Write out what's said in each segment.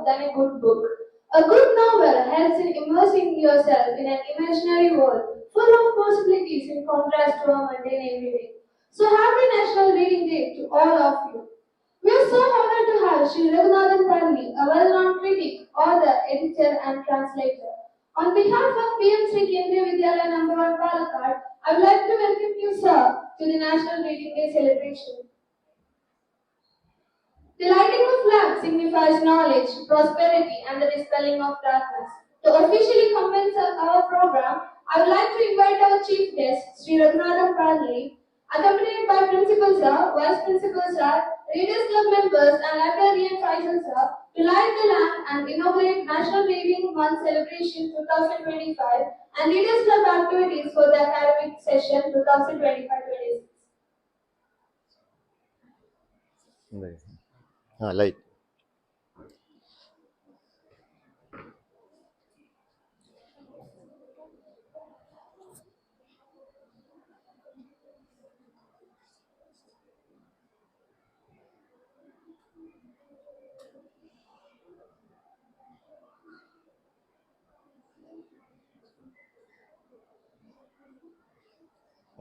than a good book. A good novel helps in immersing yourself in an imaginary world full of possibilities in contrast to our mundane everyday. So happy National Reading Day to all of you. We are so honored to have Sri Raghunathan Palli, a well-known critic, author, editor and translator. On behalf of PM Sri Kendriya Vidyalaya No. 1 Palakkad, I would like to welcome you, sir, to the National Reading Day celebration. The lighting of lamps signifies knowledge, prosperity, and the dispelling of darkness. To officially commence our program, I would like to invite our chief guest, Sri Raghunathan Palli, accompanied by Principal Sir, Vice Principal Sir, Readers Club members, and Librarian Faisal Sir, to light the lamp and inaugurate National Reading Month Celebration 2025 and Readers Club activities for the academic session 2025-26. Light.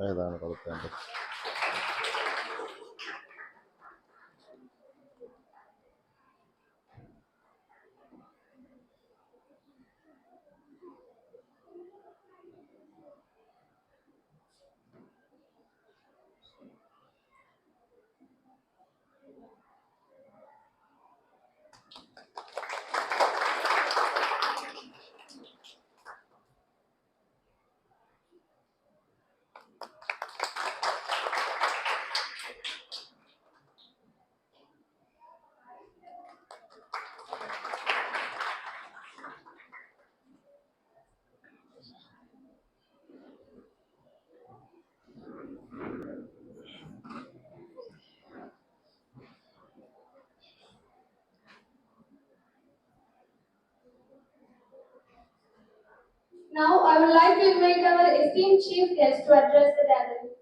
ഏതാണ് കൊടുക്കേണ്ടത്? Now, I would like to invite our esteemed chief guest to address the gathering.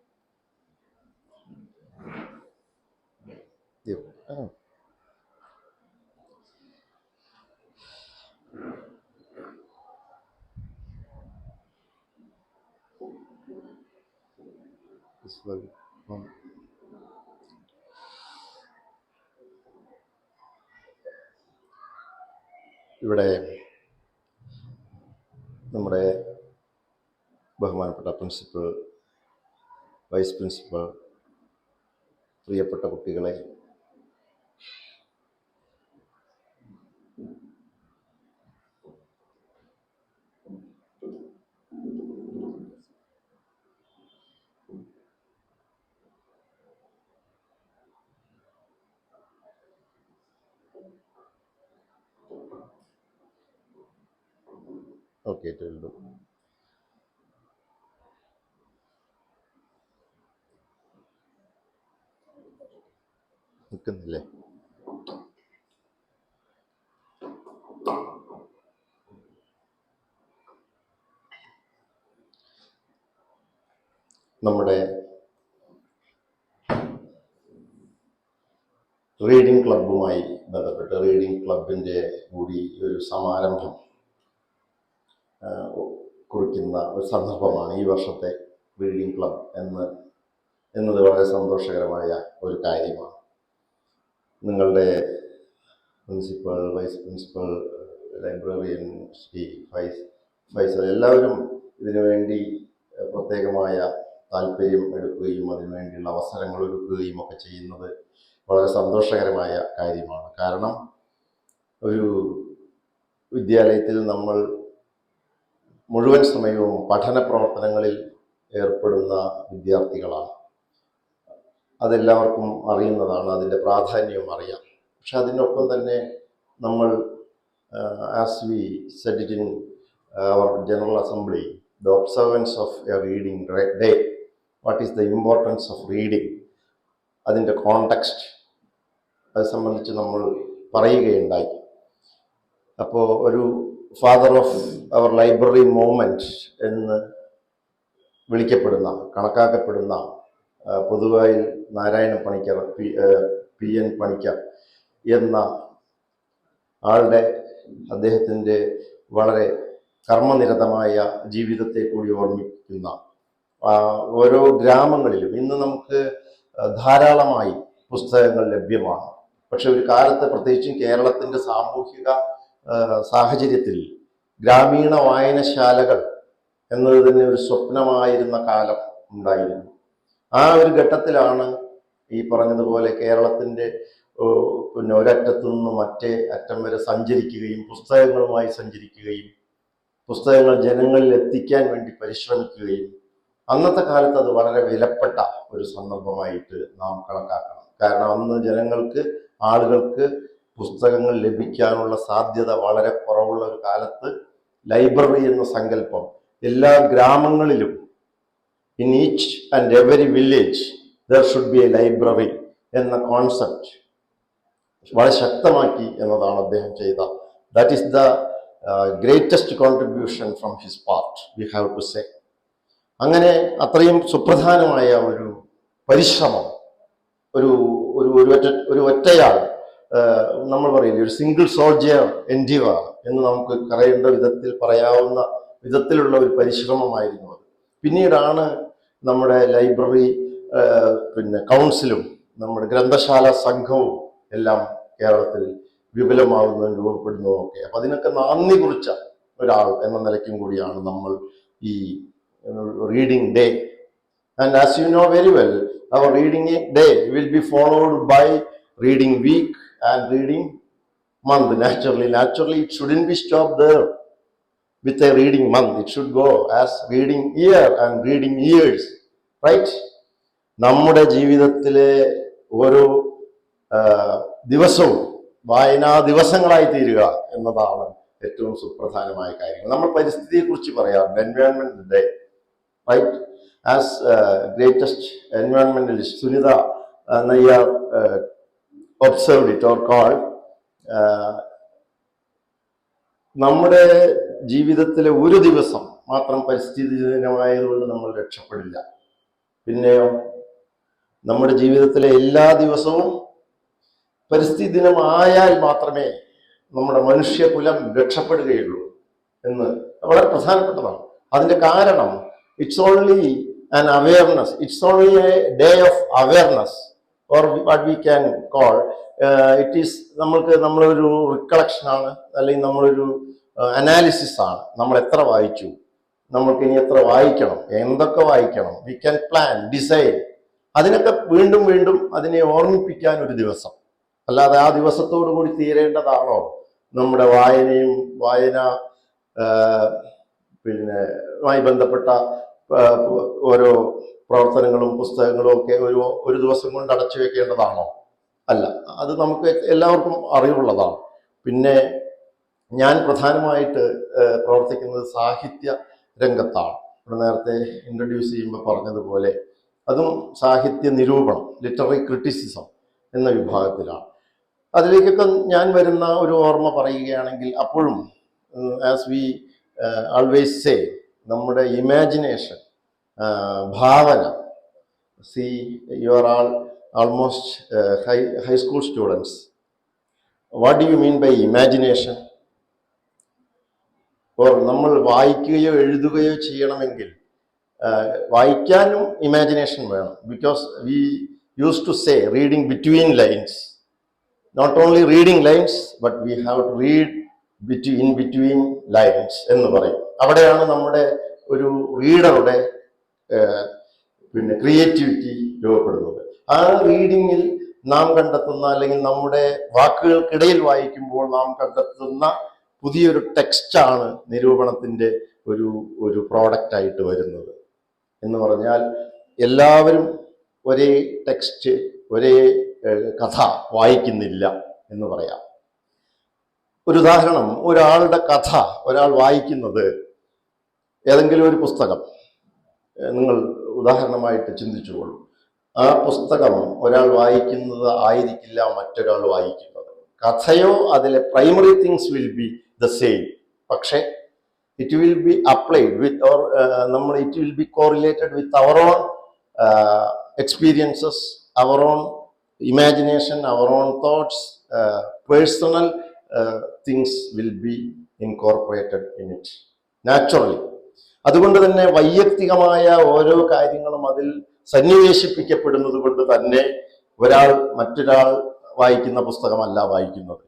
ഇവിടെ നമ്മുടെ ബഹുമാനപ്പെട്ട principal, vice principal, പ്രിയപ്പെട്ട കുട്ടികളെ, okay ഇട്ടുള്ളൂ. നിൽക്കുന്നില്ലേ? നമ്മുടെ reading ക്ലബ്ബുമായി ബന്ധപ്പെട്ട് reading ക്ലബിൻ്റെ കൂടി ഒരു സമാരംഭം കുറിക്കുന്ന ഒരു സന്ദർഭമാണ് ഈ വർഷത്തെ റീഡിംഗ് ക്ലബ് എന്നത് വളരെ സന്തോഷകരമായ ഒരു കാര്യമാണ്. നിങ്ങളുടെ principal, vice principal, librarian Shri Faisal എല്ലാവരും ഇതിനു വേണ്ടി പ്രത്യേകമായ താല്പര്യം എടുക്കുകയും അതിനുവേണ്ടിയുള്ള അവസരങ്ങൾ ഒരുക്കുകയും ഒക്കെ ചെയ്യുന്നത് വളരെ സന്തോഷകരമായ കാര്യമാണ്. കാരണം ഒരു വിദ്യാലയത്തിൽ നമ്മൾ മുഴുവൻ സമയവും പഠന പ്രവർത്തനങ്ങളിൽ ഏർപ്പെടുന്ന വിദ്യാർത്ഥികളാണ്. അതെല്ലാവർക്കും അറിയുന്നതാണ്, അതിൻ്റെ പ്രാധാന്യവും അറിയാം. പക്ഷെ അതിനൊപ്പം തന്നെ നമ്മൾ as we said it in our general assembly, the observance of a reading day, what is the importance of reading, അതിൻ്റെ കോണ്ടെക്സ്റ്റ് അത് സംബന്ധിച്ച് നമ്മൾ പറയുകയുണ്ടായി. അപ്പോൾ ഒരു father of our library movement എന്ന് വിളിക്കപ്പെടുന്ന, കണക്കാക്കപ്പെടുന്ന പൊതുവായി നാരായണ പണിക്കർ, പി എൻ പണിക്കർ എന്ന ആളുടെ അദ്ദേഹത്തിൻ്റെ വളരെ കർമ്മനിരതമായ ജീവിതത്തെ കൂടി ഓർമ്മിപ്പിക്കുന്ന ഓരോ ഗ്രാമങ്ങളിലും ഇന്ന് നമുക്ക് ധാരാളമായി പുസ്തകങ്ങൾ ലഭ്യമാണ്. പക്ഷെ ഒരു കാലത്ത് പ്രത്യേകിച്ചും കേരളത്തിൻ്റെ സാമൂഹിക സാഹചര്യത്തിൽ ഗ്രാമീണ വായനശാലകൾ എന്നത് തന്നെ ഒരു സ്വപ്നമായിരുന്ന കാലം ഉണ്ടായിരുന്നു. ആ ഒരു ഘട്ടത്തിലാണ് ഈ പറഞ്ഞതുപോലെ കേരളത്തിൻ്റെ പിന്നെ ഒരറ്റത്തു നിന്ന് മറ്റേ അറ്റം വരെ സഞ്ചരിക്കുകയും പുസ്തകങ്ങളുമായി സഞ്ചരിക്കുകയും പുസ്തകങ്ങൾ ജനങ്ങളിൽ എത്തിക്കാൻ വേണ്ടി പരിശ്രമിക്കുകയും അന്നത്തെ കാലത്ത് അത് വളരെ വിലപ്പെട്ട ഒരു സന്ദർഭമായിട്ട് നാം കണക്കാക്കണം. കാരണം അന്ന് ജനങ്ങൾക്ക് ആളുകൾക്ക് പുസ്തകങ്ങൾ ലഭിക്കാനുള്ള സാധ്യത വളരെ കുറവുള്ള ഒരു കാലത്ത് ലൈബ്രറി എന്ന സങ്കല്പം എല്ലാ ഗ്രാമങ്ങളിലും in each and every village there should be a library എന്ന കോൺസെപ്റ്റ് വളരെ ശക്തമാക്കി എന്നതാണ് അദ്ദേഹം ചെയ്ത. That is the greatest contribution from his part, we have to say. അങ്ങനെ അത്രയും സുപ്രധാനമായ ഒരു പരിശ്രമം ഒരു ഒറ്റയാൾ, നമ്മൾ പറയില്ലേ ഒരു സിംഗിൾ സോൾജിയർ എൻഡിവർ എന്ന് നമുക്ക് പറയേണ്ട വിധത്തിൽ പറയാവുന്ന വിധത്തിലുള്ള ഒരു പരിശ്രമമായിരുന്നു അത്. പിന്നീടാണ് നമ്മുടെ ലൈബ്രറി പിന്നെ കൗൺസിലും നമ്മുടെ ഗ്രന്ഥശാല സംഘവും എല്ലാം കേരളത്തിൽ വിപുലമാവുന്നതും രൂപപ്പെടുന്നതും ഒക്കെ. അപ്പൊ അതിനൊക്കെ നന്ദി കുറിച്ച ഒരാൾ എന്ന നിലയ്ക്കും കൂടിയാണ് നമ്മൾ ഈ reading day. And as you know very well, our reading day will be followed by reading week and reading month. Naturally it shouldn't be stopped there with a reading month. It should go as reading year and reading years, right? നമ്മുടെ ജീവിതത്തിലെ ഓരോ ദിവസവും വായനാ ദിവസങ്ങളായി തീരുക എന്നതാണ് ഏറ്റവും സുപ്രധാനമായ കാര്യം. നമ്മൾ പരിസ്ഥിതിയെ കുറിച്ച് പറയാം, environment day, right? As greatest environmentalist Sunita Nayyar observed it or called, നമ്മുടെ ജീവിതത്തിലെ ഒരു ദിവസം മാത്രം പരിസ്ഥിതി ദിനമായതുകൊണ്ട് നമ്മൾ രക്ഷപ്പെടില്ല. പിന്നെയോ നമ്മുടെ ജീവിതത്തിലെ എല്ലാ ദിവസവും പരിസ്ഥിതി ദിനമായാൽ മാത്രമേ നമ്മുടെ മനുഷ്യകുലം രക്ഷപ്പെടുകയുള്ളൂ എന്ന് വളരെ പ്രധാനപ്പെട്ടതാണ്. അതിന്റെ കാരണം it's only an awareness, it's only a day of awareness, or what we can call it is നമ്മളൊരു റിക്കളക്ഷൻ ആണ്, അല്ലെങ്കിൽ നമ്മളൊരു അനാലിസിസ് ആണ്. നമ്മൾ എത്ര വായിച്ചു, നമ്മൾക്ക് ഇനി എത്ര വായിക്കണം, എന്തൊക്കെ വായിക്കണം, വി ക്യാൻ പ്ലാൻ, ഡിസൈഡ്. അതിനൊക്കെ വീണ്ടും വീണ്ടും അതിനെ ഓർമ്മിപ്പിക്കാൻ ഒരു ദിവസം, അല്ലാതെ ആ ദിവസത്തോടു കൂടി തീരേണ്ടതാണോ നമ്മുടെ വായന പിന്നെ മായി ബന്ധപ്പെട്ട ഓരോ പ്രവർത്തനങ്ങളും പുസ്തകങ്ങളും ഒക്കെ ഒരു ദിവസം കൊണ്ട് അടച്ചു വെക്കേണ്ടതാണോ? അല്ല, അത് നമുക്ക് എല്ലാവർക്കും അറിവുള്ളതാണ്. പിന്നെ ഞാൻ പ്രധാനമായിട്ട് പ്രവർത്തിക്കുന്നത് സാഹിത്യ രംഗത്താണ്. ഇവിടെ നേരത്തെ ഇൻട്രൊഡ്യൂസ് ചെയ്യുമ്പോൾ പറഞ്ഞതുപോലെ അതും സാഹിത്യ നിരൂപണം, ലിറ്റററി ക്രിറ്റിസിസം എന്ന വിഭാഗത്തിലാണ്. അതിലേക്കൊക്കെ ഞാൻ വരുന്ന ഒരു ഓർമ്മ പറയുകയാണെങ്കിൽ, അപ്പോഴും ആസ് വി ആൾവേസ് സേ, നമ്മുടെ ഇമാജിനേഷൻ, ഭാവന. See, you are almost high school students. What do you mean by imagination? നമ്മൾ വായിക്കുകയോ എഴുതുകയോ ചെയ്യണമെങ്കിൽ വായിക്കാനും ഇമാജിനേഷൻ വേണം. Because we use to say reading between lines. Not only reading lines, but we have to read in between lines എന്ന് പറയും. അവിടെയാണ് നമ്മുടെ ഒരു റീഡറുടെ പിന്നെ ക്രിയേറ്റിവിറ്റി രൂപപ്പെടുന്നത്. ആ റീഡിങ്ങിൽ നാം കണ്ടെത്തുന്ന, അല്ലെങ്കിൽ നമ്മുടെ വാക്കുകൾക്കിടയിൽ വായിക്കുമ്പോൾ നാം കണ്ടെത്തുന്ന പുതിയൊരു ടെക്സ്റ്റാണ് നിരൂപണത്തിൻ്റെ ഒരു പ്രോഡക്റ്റായിട്ട് വരുന്നത്. എന്ന് പറഞ്ഞാൽ എല്ലാവരും ഒരേ ടെക്സ്റ്റ്, ഒരേ കഥ വായിക്കുന്നില്ല എന്ന് പറയാം. ഒരു ഉദാഹരണം, ഒരാളുടെ കഥ ഒരാൾ വായിക്കുന്നത്, ഏതെങ്കിലും ഒരു പുസ്തകം നിങ്ങൾ ഉദാഹരണമായിട്ട് ചിന്തിച്ചുകൊള്ളൂ. ആ പുസ്തകം ഒരാൾ വായിക്കുന്നത് ആയിരിക്കില്ല മറ്റൊരാൾ വായിക്കുന്നത്. കഥയോ അതിലെ primary things will be the same, പക്ഷേ it will be applied with it will be correlated with our own experiences, our own imagination, our own thoughts, personal things will be incorporated in it naturally. അതുകൊണ്ട് തന്നെ വൈയക്തികമായ ഓരോ കാര്യങ്ങളും അതിൽ സന്നിവേശിപ്പിക്കപ്പെടുന്നത് കൊണ്ട് തന്നെ ഒരാൾ മറ്റൊരാൾ വായിക്കുന്ന പുസ്തകമല്ല വായിക്കുന്നത്.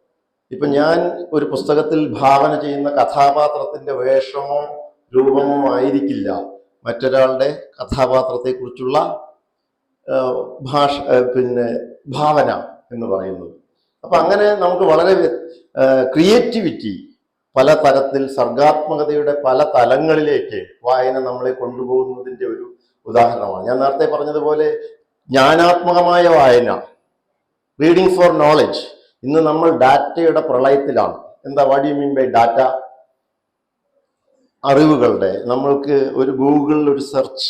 ഇപ്പൊ ഞാൻ ഒരു പുസ്തകത്തിൽ ഭാവന ചെയ്യുന്ന കഥാപാത്രത്തിന്റെ വേഷമോ രൂപമോ ആയിരിക്കില്ല മറ്റൊരാളുടെ കഥാപാത്രത്തെക്കുറിച്ചുള്ള ഭാവന എന്ന് പറയുന്നത്. അപ്പൊ അങ്ങനെ നമുക്ക് വളരെ ക്രിയേറ്റിവിറ്റി പല തരത്തിൽ സർഗാത്മകതയുടെ പല തലങ്ങളിലേക്ക് വായന നമ്മളെ കൊണ്ടുപോകുന്നതിന്റെ ഒരു ഉദാഹരണമാണ്. ഞാൻ നേരത്തെ പറഞ്ഞതുപോലെ ജ്ഞാനാത്മകമായ വായന, റീഡിങ് ഫോർ നോളജ്. ഇന്ന് നമ്മൾ ഡാറ്റയുടെ പ്രളയത്തിലാണ്. എന്താ what you mean by data? അറിവുകളുടെ നമ്മൾക്ക് ഒരു ഗൂഗിളിൽ ഒരു സെർച്ച്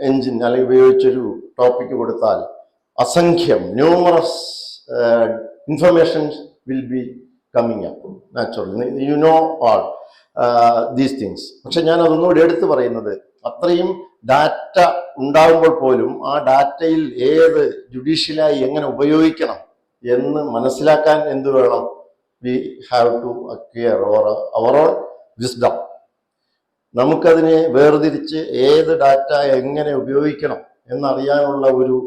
എൻജിൻ അല്ലെങ്കിൽ ഉപയോഗിച്ചൊരു ടോപ്പിക്ക് കൊടുത്താൽ അസംഖ്യം numerous information will be coming up naturally. You know all these things. പക്ഷെ ഞാൻ അതൊന്നുകൂടി എടുത്തു പറയുന്നത്, അത്രയും ഡാറ്റ ഉണ്ടാകുമ്പോൾ പോലും ആ ഡാറ്റയിൽ ഏത് ജുഡീഷ്യലായി എങ്ങനെ ഉപയോഗിക്കണം എന്ന് മനസ്സിലാക്കാൻ എന്ത് വേണം? We have to acquire our own wisdom. നമുക്കതിനെ വേർതിരിച്ച് ഏത് ഡാറ്റ എങ്ങനെ ഉപയോഗിക്കണം എന്നറിയാനുള്ള ഒരു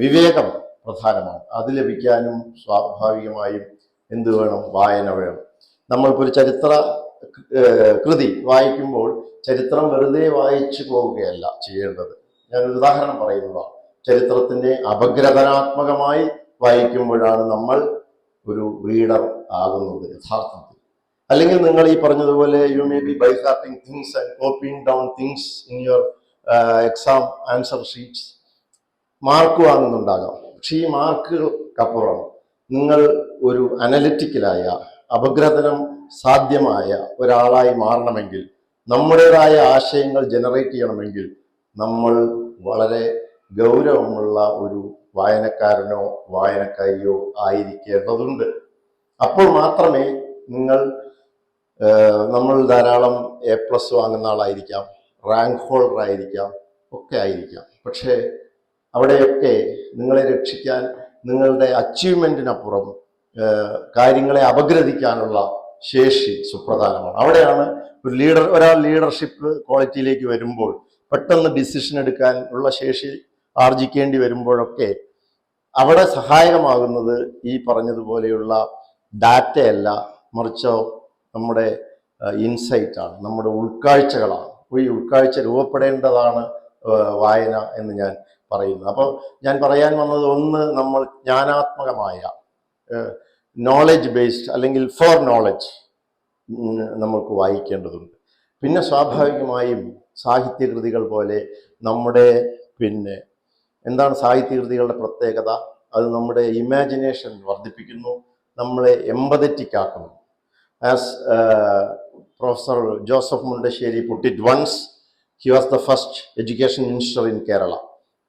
വിവേകം പ്രധാനമാണ്. അത് ലഭിക്കാനും സ്വാഭാവികമായും എന്ത് വേണം? വായന വേണം. നമ്മളിപ്പോൾ ഒരു ചരിത്ര കൃതി വായിക്കുമ്പോൾ ചരിത്രം വെറുതെ വായിച്ചു പോവുകയല്ല ചെയ്യേണ്ടത്. ഞാനൊരു ഉദാഹരണം പറയുന്നതാണ്. ചരിത്രത്തിൻ്റെ അപഗ്രഥനാത്മകമായി വായിക്കുമ്പോഴാണ് നമ്മൾ ഒരു റീഡർ ആകുന്നത് യഥാർത്ഥത്തിൽ. അല്ലെങ്കിൽ നിങ്ങൾ ഈ പറഞ്ഞതുപോലെ you may be byhearting things and copying down things in your exam answer sheets. Mark വാങ്ങുന്നുണ്ടാകാം. പക്ഷെ ഈ മാർക്കുകൾക്കപ്പുറം നിങ്ങൾ ഒരു അനലിറ്റിക്കലായ അപഗ്രഥനം സാധ്യമായ ഒരാളായി മാറണമെങ്കിൽ, നമ്മുടേതായ ആശയങ്ങൾ ജനറേറ്റ് ചെയ്യണമെങ്കിൽ നമ്മൾ വളരെ ഗൗരവമുള്ള ഒരു വായനക്കാരനോ വായനക്കാരിയോ ആയിരിക്കേണ്ടതുണ്ട്. അപ്പോൾ മാത്രമേ നമ്മൾ ധാരാളം A+ വാങ്ങുന്ന ആളായിരിക്കാം, റാങ്ക് ഹോൾഡർ ആയിരിക്കാം, ഒക്കെ ആയിരിക്കാം. പക്ഷേ അവിടെയൊക്കെ നിങ്ങളെ രക്ഷിക്കാൻ നിങ്ങളുടെ അച്ചീവ്മെന്റിനപ്പുറം കാര്യങ്ങളെ അപഗ്രഥിക്കാനുള്ള ശേഷി സുപ്രധാനമാണ്. അവിടെയാണ് ഒരാൾ ലീഡർഷിപ്പ് ക്വാളിറ്റിയിലേക്ക് വരുമ്പോൾ പെട്ടെന്ന് ഡിസിഷൻ എടുക്കാൻ ഉള്ള ശേഷി ആർജിക്കേണ്ടി വരുമ്പോഴൊക്കെ അവിടെ സഹായകമാകുന്നത് ഈ പറഞ്ഞതുപോലെയുള്ള ഡാറ്റയല്ല, മറിച്ചോ നമ്മുടെ ഇൻസൈറ്റാണ്, നമ്മുടെ ഉൾക്കാഴ്ചകളാണ്. ഈ ഉൾക്കാഴ്ച രൂപപ്പെടേണ്ടതാണ് വായന എന്ന് ഞാൻ പറയുന്നത്. അപ്പോൾ ഞാൻ പറയാൻ വന്നത്, ഒന്ന്, നമ്മൾ ജ്ഞാനാത്മകമായ നോളജ് ബേസ്ഡ് അല്ലെങ്കിൽ ഫോർ നോളജ് നമുക്ക് വായിക്കേണ്ടതുണ്ട്. പിന്നെ സ്വാഭാവികമായും സാഹിത്യകൃതികൾ പോലെ നമ്മുടെ എന്താണ് സാഹിത്യകൃതികളുടെ പ്രത്യേകത? അത് നമ്മുടെ ഇമാജിനേഷൻ വർദ്ധിപ്പിക്കുന്നു, നമ്മളെ എമ്പതറ്റിക് ആക്കുന്നു. As professor Joseph Mundassery put it once, he was the first education minister in Kerala.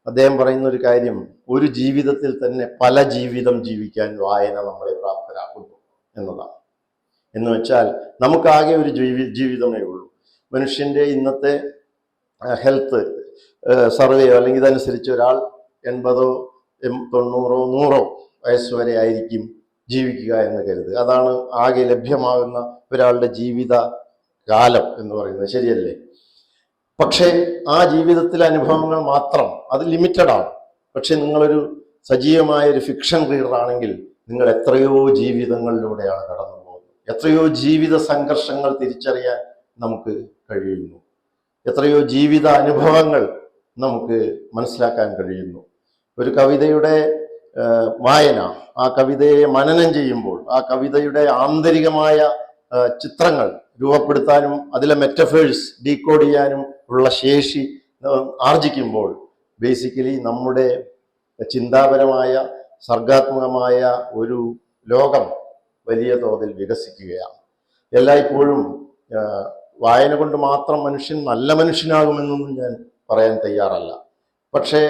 അദ്ദേഹം പറയുന്ന ഒരു കാര്യം, ഒരു ജീവിതത്തിൽ തന്നെ പല ജീവിതം ജീവിക്കാൻ വായന നമ്മളെ പ്രാപ്തരാക്കുന്നു എന്നതാണ്. എന്ന് വെച്ചാൽ നമുക്കാകെ ഒരു ജീവിതമേ ഉള്ളൂ. മനുഷ്യൻ്റെ ഇന്നത്തെ ഹെൽത്ത് സർവേയോ അല്ലെങ്കിൽ ഇതനുസരിച്ച് ഒരാൾ 80, 90, 100 വയസ്സുവരെ ആയിരിക്കും ജീവിക്കുക എന്ന് കരുതുക. അതാണ് ആകെ ലഭ്യമാകുന്ന ഒരാളുടെ ജീവിത കാലം എന്ന് പറയുന്നത്, ശരിയല്ലേ? പക്ഷേ ആ ജീവിതത്തിലെ അനുഭവങ്ങൾ മാത്രം അത് ലിമിറ്റഡ് ആണ്. പക്ഷെ നിങ്ങളൊരു സജീവമായ ഒരു ഫിക്ഷൻ റീഡർ ആണെങ്കിൽ നിങ്ങൾ എത്രയോ ജീവിതങ്ങളിലൂടെയാണ് കടന്നു പോകുന്നത്. എത്രയോ ജീവിത സംഘർഷങ്ങൾ തിരിച്ചറിയാൻ നമുക്ക് കഴിയുന്നു. എത്രയോ ജീവിത അനുഭവങ്ങൾ നമുക്ക് മനസ്സിലാക്കാൻ കഴിയുന്നു. ഒരു കവിതയുടെ വായന, ആ കവിതയെ മനനം ചെയ്യുമ്പോൾ ആ കവിതയുടെ ആന്തരികമായ ചിത്രങ്ങൾ രൂപപ്പെടുത്താനും അതിലെ മെറ്റഫേഴ്സ് ഡീകോഡ് ചെയ്യാനും ഉള്ള ശേഷി ആർജിക്കുമ്പോൾ ബേസിക്കലി നമ്മുടെ ചിന്താപരമായ സർഗാത്മകമായ ഒരു ലോകം വലിയ തോതിൽ വികസിക്കുകയാണ്. എല്ലായ്പ്പോഴും വായന കൊണ്ട് മാത്രം മനുഷ്യൻ നല്ല മനുഷ്യനാകുമെന്നൊന്നും ഞാൻ പറയാൻ തയ്യാറല്ല. പക്ഷേ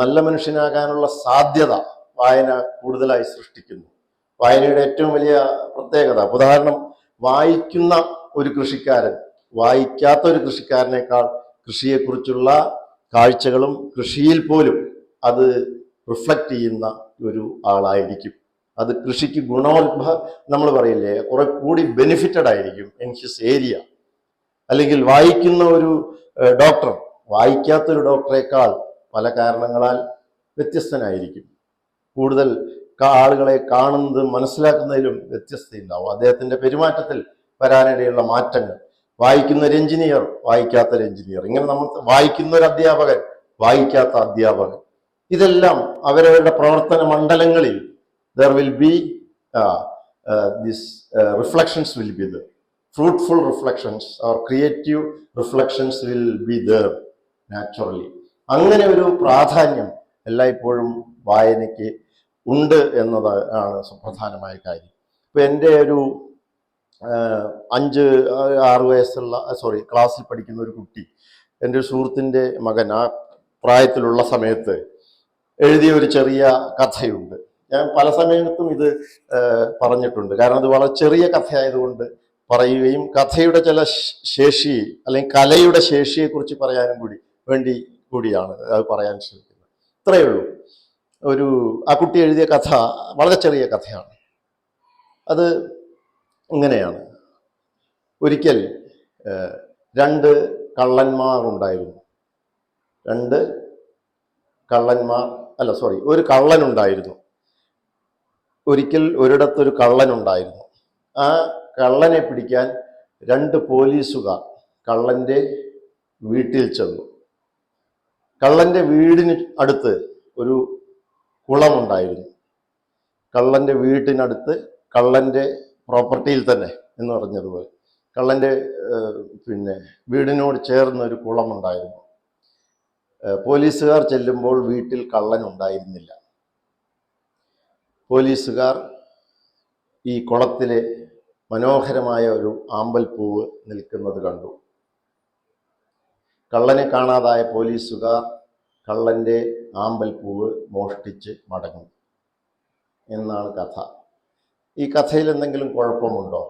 നല്ല മനുഷ്യനാകാനുള്ള സാധ്യത വായന കൂടുതലായി സൃഷ്ടിക്കുന്നു. വായനയുടെ ഏറ്റവും വലിയ പ്രത്യേകത, ഉദാഹരണം, വായിക്കുന്ന ഒരു കൃഷിക്കാരൻ വായിക്കാത്ത ഒരു കൃഷിക്കാരനേക്കാൾ കൃഷിയെക്കുറിച്ചുള്ള കാഴ്ചകളും കൃഷിയിൽ പോലും അത് റിഫ്ലക്റ്റ് ചെയ്യുന്ന ഒരു ആളായിരിക്കും. അത് കൃഷിക്ക് നമ്മൾ പറയില്ലേ, കുറെ കൂടി ബെനിഫിറ്റഡ് ആയിരിക്കും ഇൻ ഹിസ് ഏരിയ. അല്ലെങ്കിൽ വായിക്കുന്ന ഒരു ഡോക്ടർ വായിക്കാത്തൊരു ഡോക്ടറേക്കാൾ പല കാരണങ്ങളാൽ വ്യത്യസ്തനായിരിക്കും. കൂടുതൽ ആളുകളെ കാണുന്നതും മനസ്സിലാക്കുന്നതിലും വ്യത്യസ്തയുണ്ടാവും. അദ്ദേഹത്തിന്റെ പെരുമാറ്റത്തിൽ വരാനിടയുള്ള മാറ്റങ്ങൾ. വായിക്കുന്ന ഒരു എഞ്ചിനീയർ, വായിക്കാത്ത ഒരു എഞ്ചിനീയർ, ഇങ്ങനെ നമ്മൾ വായിക്കുന്ന ഒരു അധ്യാപകൻ, വായിക്കാത്ത അധ്യാപകൻ, ഇതെല്ലാം അവരവരുടെ പ്രവർത്തന മണ്ഡലങ്ങളിൽ there will be these reflections will be there. Fruitful reflections or creative reflections will be there naturally. അങ്ങനെ ഒരു പ്രാധാന്യം എല്ലായ്പ്പോഴും വായനയ്ക്ക് ഉണ്ട് എന്നതാണ് സുപ്രധാനമായ കാര്യം. ഇപ്പൊ എൻ്റെ ഒരു 5-6 വയസ്സുള്ള ക്ലാസ്സിൽ പഠിക്കുന്ന ഒരു കുട്ടി, എൻ്റെ ഒരു സുഹൃത്തിൻ്റെ മകൻ, ആ പ്രായത്തിലുള്ള സമയത്ത് എഴുതിയ ഒരു ചെറിയ കഥയുണ്ട്. ഞാൻ പല സമയത്തും ഇത് പറഞ്ഞിട്ടുണ്ട്. കാരണം അത് വളരെ ചെറിയ കഥയായതുകൊണ്ട് പറയുകയും കഥയുടെ ചില ശേഷി അല്ലെങ്കിൽ കലയുടെ ശേഷിയെക്കുറിച്ച് പറയാനും കൂടിയാണ് അത് പറയാൻ ശ്രമിക്കുന്നത്. ഇത്രയേ ഉള്ളൂ. ആ കുട്ടി എഴുതിയ കഥ വളരെ ചെറിയ കഥയാണ്. അത് ഇങ്ങനെയാണ്. ഒരിക്കൽ 2 കള്ളന്മാർ ഉണ്ടായിരുന്നു. ഒരു കള്ളനുണ്ടായിരുന്നു. ഒരിക്കൽ ഒരിടത്തൊരു കള്ളനുണ്ടായിരുന്നു. ആ കള്ളനെ പിടിക്കാൻ 2 പോലീസുകാർ കള്ളന്റെ വീട്ടിൽ ചെന്നു. കള്ളന്റെ വീടിന് അടുത്ത് ഒരു കുളമുണ്ടായിരുന്നു. കള്ളന്റെ വീട്ടിനടുത്ത്, കള്ളന്റെ പ്രോപ്പർട്ടിയിൽ തന്നെ എന്ന് പറഞ്ഞതുപോലെ കള്ളന്റെ വീടിനോട് ചേർന്ന് ഒരു കുളമുണ്ടായിരുന്നു. പോലീസുകാർ ചെല്ലുമ്പോൾ വീട്ടിൽ കള്ളൻ ഉണ്ടായിരുന്നില്ല. പോലീസുകാർ ഈ കുളത്തിലെ മനോഹരമായ ഒരു ആമ്പൽപ്പൂവ് നിൽക്കുന്നത് കണ്ടു. കള്ളനെ കാണാതായ പോലീസുകാർ കള്ളന്റെ ആമ്പൽപ്പൂവ് മോഷ്ടിച്ച് മടങ്ങി എന്നാണ് കഥ. ഈ കഥയിൽ എന്തെങ്കിലും കുഴപ്പമുണ്ടോ?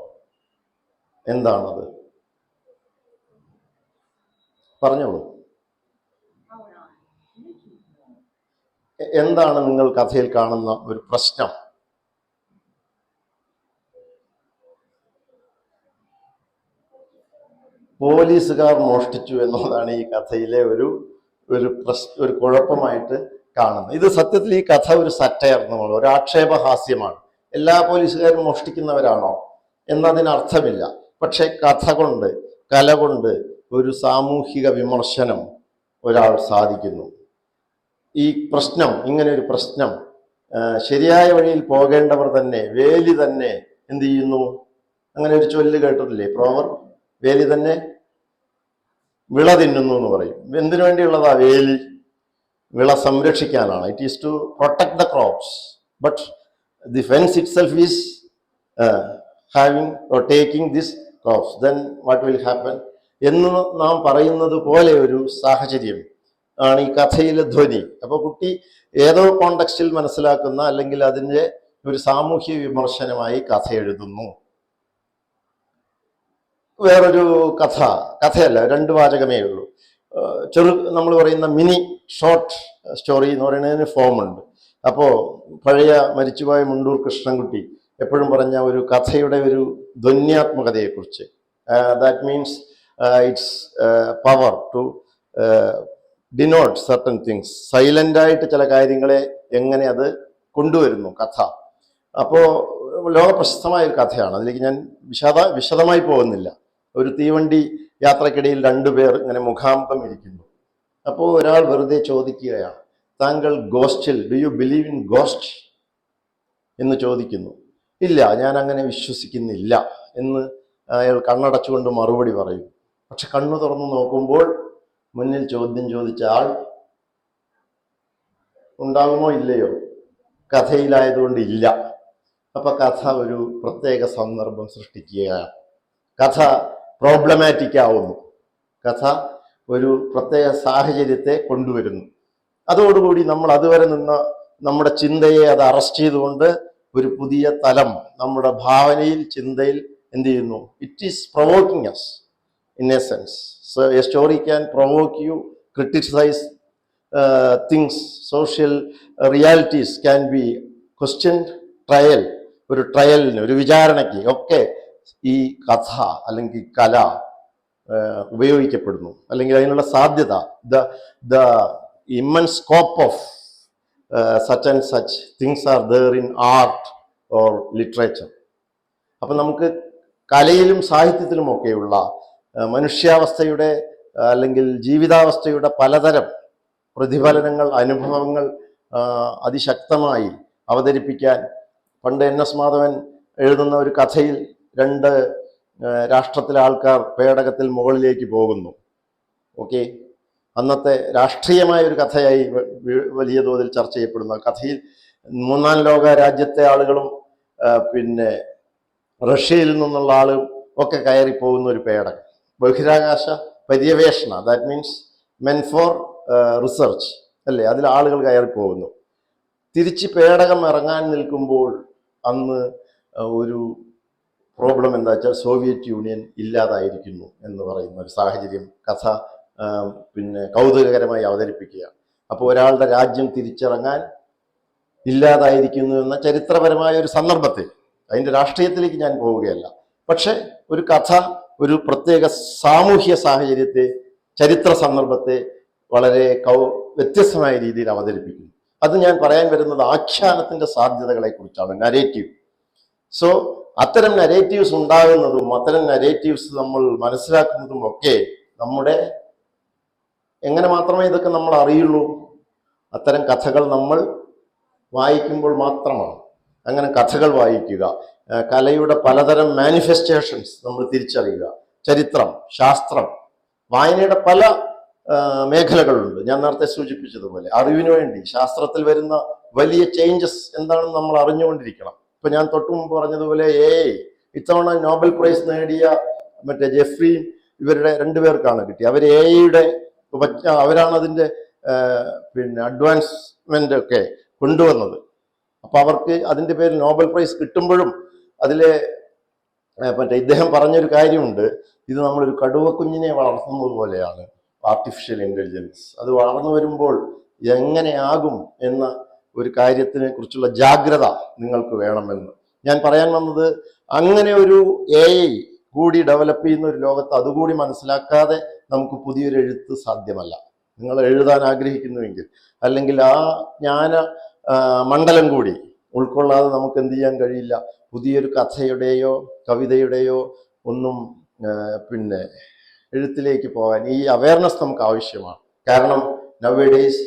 എന്താണത്? പറഞ്ഞോളൂ. എന്താണ് നിങ്ങൾ കഥയിൽ കാണുന്ന ഒരു പ്രശ്നം? പോലീസുകാർ മോഷ്ടിച്ചു എന്നുള്ളതാണ് ഈ കഥയിലെ ഒരു കുഴപ്പമായിട്ട് കാണുന്നത്. ഇത് സത്യത്തിൽ ഈ കഥ ഒരു സറ്റയർ, ഒരു ആക്ഷേപഹാസ്യമാണ്. എല്ലാ പോലീസുകാരും മോഷ്ടിക്കുന്നവരാണോ എന്നതിനർത്ഥമില്ല. പക്ഷെ കല കൊണ്ട് ഒരു സാമൂഹിക വിമർശനം ഒരാൾ സാധിക്കുന്നു. ഈ പ്രശ്നം, ഇങ്ങനെ ഒരു പ്രശ്നം ശരിയായ വഴിയിൽ പോകേണ്ടവർ തന്നെ, വേലി തന്നെ എന്ത് ചെയ്യുന്നു? അങ്ങനെ ഒരു ചൊല്ല് കേട്ടിട്ടില്ലേ? പ്രോവർ, വേലി തന്നെ വിള തിന്നുന്നു എന്ന് പറയും. എന്തിനു വേണ്ടിയുള്ളതാ വേലി? വിള സംരക്ഷിക്കാനാണ്. It is to protect the crops, but the fence itself is having or taking this crops, then what will happen എന്ന് നാം പറയുന്നത് പോലെ ഒരു സാഹചര്യം ആണ് ഈ കഥയിലെ ധ്വനി. അപ്പോൾ കുട്ടി ഏതോ കോണ്ടെക്സ്റ്റിൽ മനസ്സിലാക്കുന്ന, അല്ലെങ്കിൽ അതിൻ്റെ ഒരു സാമൂഹ്യ വിമർശനമായി കഥ എഴുതുന്നു. വേറൊരു കഥയല്ല, 2 വാചകമേ ഉള്ളൂ. നമ്മൾ പറയുന്ന മിനി ഷോർട്ട് സ്റ്റോറി എന്ന് പറയുന്നതിന് ഫോമുണ്ട്. അപ്പോൾ പഴയ മരിച്ചുപോയ മുണ്ടൂർ കൃഷ്ണൻകുട്ടി എപ്പോഴും പറഞ്ഞ ഒരു കഥയുടെ ഒരു ധ്വന്യാത്മകതയെക്കുറിച്ച്, that means its power to denote certain things. സൈലൻ്റായിട്ട് ചില കാര്യങ്ങളെ എങ്ങനെ അത് കൊണ്ടുവരുന്നു കഥ. അപ്പോൾ ലോകപ്രശസ്തമായ ഒരു കഥയാണ്. അതിലേക്ക് ഞാൻ വിശദമായി പോകുന്നില്ല. ഒരു തീവണ്ടി യാത്രക്കിടയിൽ 2 പേർ ഇങ്ങനെ മുഖാമുഖം ഇരിക്കുന്നു. അപ്പോൾ ഒരാൾ വെറുതെ ചോദിക്കുകയാണ്, താങ്കൾ ഗോസ്റ്റിൽ, do you believe in ghost എന്ന് ചോദിക്കുന്നു. ഇല്ല, ഞാൻ അങ്ങനെ വിശ്വസിക്കുന്നില്ല എന്ന് അയാൾ കണ്ണടച്ചുകൊണ്ട് മറുപടി പറയും. പക്ഷെ കണ്ണു തുറന്നു നോക്കുമ്പോൾ മുന്നിൽ ചോദ്യം ചോദിച്ച ആൾ ഉണ്ടാകുമോ ഇല്ലയോ? കഥയിലായതുകൊണ്ട് ഇല്ല. അപ്പൊ കഥ ഒരു പ്രത്യേക സന്ദർഭം സൃഷ്ടിക്കുകയാണ്. കഥ പ്രോബ്ലമാറ്റിക് ആവുന്നു. കഥ ഒരു പ്രത്യേക സാഹചര്യത്തെ കൊണ്ടുവരുന്നു. അതോടുകൂടി നമ്മൾ അതുവരെ നിന്ന നമ്മുടെ ചിന്തയെ അത് അറസ്റ്റ് ചെയ്തുകൊണ്ട് ഒരു പുതിയ തലം നമ്മുടെ ഭാവനയിൽ, ചിന്തയിൽ എന്ത് ചെയ്യുന്നു? It is provoking us in a sense. So a story can provoke you, criticize things, social realities can be questioned trial, ഒരു ട്രയലിന്, ഒരു വിചാരണയ്ക്ക് ഒക്കെ ഈ കഥ അല്ലെങ്കിൽ കല ഉപയോഗിക്കപ്പെടുന്നു, അല്ലെങ്കിൽ അതിനുള്ള സാധ്യത, the immense scope of such and such things are there in art or literature. അപ്പം നമുക്ക് കലയിലും സാഹിത്യത്തിലുമൊക്കെയുള്ള മനുഷ്യാവസ്ഥയുടെ അല്ലെങ്കിൽ ജീവിതാവസ്ഥയുടെ പലതരം പ്രതിഫലനങ്ങൾ, അനുഭവങ്ങൾ അതിശക്തമായി അവതരിപ്പിക്കാൻ പണ്ട് NS മാധവൻ എഴുതുന്ന ഒരു കഥയിൽ 2 രാഷ്ട്രത്തിലെ ആൾക്കാർ പേടകത്തിൽ മുകളിലേക്ക് പോകുന്നു. ഓക്കെ, അന്നത്തെ രാഷ്ട്രീയമായ ഒരു കഥയായി വലിയ തോതിൽ ചർച്ച ചെയ്യപ്പെടുന്ന കഥയിൽ 3-ാം ലോക രാജ്യത്തെ ആളുകളും പിന്നെ റഷ്യയിൽ നിന്നുള്ള ആളും ഒക്കെ കയറി പോകുന്ന ഒരു പേടകം, ബഹിരാകാശ പര്യവേഷണ, that means men for research അല്ലേ, അതിൽ ആളുകൾ കയറി പോകുന്നു. തിരിച്ച് പേടകം ഇറങ്ങാൻ നിൽക്കുമ്പോൾ അന്ന് ഒരു പ്രോബ്ലം എന്താ വെച്ചാൽ സോവിയറ്റ് യൂണിയൻ ഇല്ലാതായിരിക്കുന്നു എന്ന് പറയുന്ന ഒരു സാഹചര്യം കഥ പിന്നെ കൗതുകകരമായി അവതരിപ്പിക്കുകയാണ്. അപ്പോൾ ഒരാളുടെ രാജ്യം തിരിച്ചിറങ്ങാൻ ഇല്ലാതായിരിക്കുന്നു എന്ന ചരിത്രപരമായ ഒരു സന്ദർഭത്തെ, അതിൻ്റെ രാഷ്ട്രീയത്തിലേക്ക് ഞാൻ പോവുകയല്ല, പക്ഷെ ഒരു കഥ ഒരു പ്രത്യേക സാമൂഹ്യ സാഹചര്യത്തെ, ചരിത്ര സന്ദർഭത്തെ വളരെ വ്യത്യസ്തമായ രീതിയിൽ അവതരിപ്പിക്കുന്നു. അത് ഞാൻ പറയാൻ വരുന്നത് ആഖ്യാനത്തിന്റെ സാധ്യതകളെ കുറിച്ചാണ്, നരേറ്റീവ്. സോ അത്തരം നരേറ്റീവ്സ് ഉണ്ടാകുന്നതും അത്തരം നരേറ്റീവ്സ് നമ്മൾ മനസ്സിലാക്കുന്നതും ഒക്കെ നമ്മുടെ എങ്ങനെ മാത്രമേ ഇതൊക്കെ നമ്മൾ അറിയുള്ളൂ, അത്തരം കഥകൾ നമ്മൾ വായിക്കുമ്പോൾ മാത്രമാണ്. അങ്ങനെ കഥകൾ വായിക്കുക, കലയുടെ പലതരം മാനിഫെസ്റ്റേഷൻസ് നമ്മൾ തിരിച്ചറിയുക, ചരിത്രം, ശാസ്ത്രം, വായനയുടെ പല മേഖലകളുണ്ട്. ഞാൻ നേരത്തെ സൂചിപ്പിച്ചതുപോലെ അറിവിനു വേണ്ടി ശാസ്ത്രത്തിൽ വരുന്ന വലിയ ചേഞ്ചസ് എന്താണെന്ന് നമ്മൾ അറിഞ്ഞുകൊണ്ടിരിക്കണം. ഇപ്പൊ ഞാൻ തൊട്ടു മുമ്പ് പറഞ്ഞതുപോലെ ഇത്തവണ നോബൽ പ്രൈസ് നേടിയ മറ്റേ ജെഫ്രിയും ഇവരുടെ 2 പേർക്കാണ് കിട്ടിയത്. അവർ AI-യുടെ അവരാണ് അതിൻ്റെ പിന്നെ അഡ്വാൻസ്മെന്റ് ഒക്കെ കൊണ്ടുവന്നത്. അപ്പൊ അവർക്ക് അതിൻ്റെ പേരിൽ നോബൽ പ്രൈസ് കിട്ടുമ്പോഴും അതിലെ ഇദ്ദേഹം പറഞ്ഞൊരു കാര്യമുണ്ട്, ഇത് നമ്മളൊരു കടുവ കുഞ്ഞിനെ വളർത്തുന്നത് പോലെയാണ് ആർട്ടിഫിഷ്യൽ ഇന്റലിജൻസ്. അത് വളർന്നു വരുമ്പോൾ എങ്ങനെയാകും എന്ന ഒരു കാര്യത്തിനെ കുറിച്ചുള്ള ജാഗ്രത നിങ്ങൾക്ക് വേണമെന്ന് ഞാൻ പറയാൻ വന്നത്. അങ്ങനെ ഒരു AI കൂടി ഡെവലപ്പ് ചെയ്യുന്ന ഒരു ലോകത്ത് അതുകൂടി മനസ്സിലാക്കാതെ നമുക്ക് പുതിയൊരു എഴുത്ത് സാധ്യമല്ല. നിങ്ങൾ എഴുതാൻ ആഗ്രഹിക്കുന്നുവെങ്കിൽ, അല്ലെങ്കിൽ ആ ജ്ഞാന മണ്ഡലം കൂടി ഉൾക്കൊള്ളാതെ നമുക്ക് എന്ത് ചെയ്യാൻ കഴിയില്ല. പുതിയൊരു കഥയുടെയോ കവിതയുടെയോ ഒന്നും പിന്നെ എഴുത്തിലേക്ക് പോകാൻ ഈ അവയർനെസ് നമുക്ക് ആവശ്യമാണ്. കാരണം nowadays